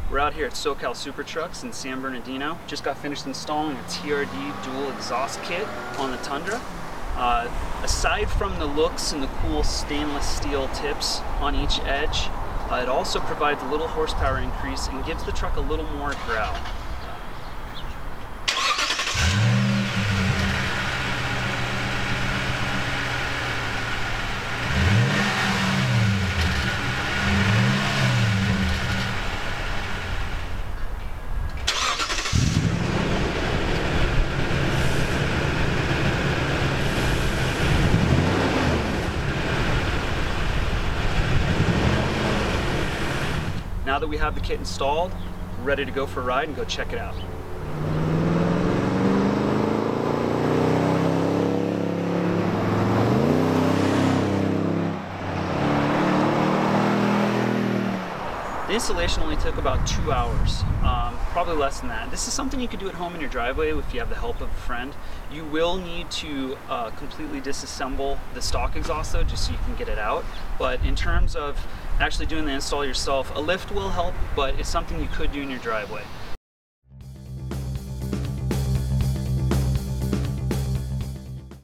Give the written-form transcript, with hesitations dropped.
We're out here at SoCal Super Trucks in San Bernardino. Just got finished installing a TRD Dual Exhaust kit on the Tundra. Aside from the looks and the cool stainless steel tips on each edge, it also provides a little horsepower increase and gives the truck a little more growl. Now that we have the kit installed, we're ready to go for a ride and go check it out. The installation only took about 2 hours, probably less than that. This is something you could do at home in your driveway if you have the help of a friend. You will need to completely disassemble the stock exhaust though, just so you can get it out. But in terms of actually doing the install yourself, a lift will help, but it's something you could do in your driveway.